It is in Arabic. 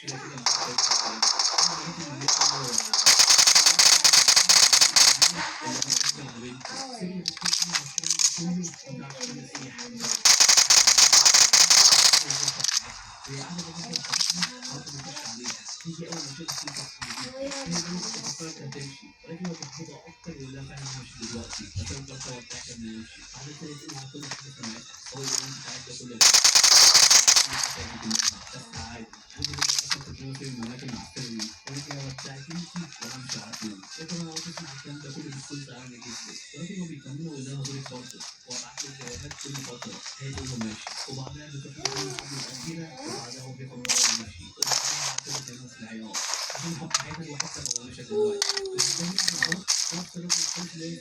كده كده مش هتلاقي حاجة. أنا لقيت إن هي اللي ممكن ما بينكم سر بتكون والكلام ده كله وما تعرفش تعمل أي حاجة غلط. هي قاعدة بتفضل تحكي وأنت بتخش عليها، تيجي أول ما تشوف في صح جديد، هي دي ممكن تفكرك هتمشي، ولكن لو تحبطها أكتر يقول لها فعلا مش دلوقتي، فتفضل تقعد تحكي إنه يمشي، بعد كده تقول على كل حاجة سمعتها، هو يقول أنت عارف ده كل الحكاية دي كلها، بس عادي، أنا بالنسبة لي أصلا كنت ناوي فيلم ولكن الفيلم ولكن هو بتاعت أنتِ وهامشي على طول، لكن أنا قعدت أسمع الكلام ده كله بتكون زعلانة جدًا، ولكن هُم بيكملوا يقولوا لها دورِك برضه، وأبعت له جوابات كل فترة، هي تقول له ماشي، وبعدها بتروح تقول له الجملة الأخيرة وبعدها هو بياخد بعضه وماشي، وبعدها على طول بتلاقيهم في العياط، عشان حب حياتها الوحيدة مبوّشة دلوقتي، بالنسبة لي أنا خلاص خلاص الراجل الكويس اللي هي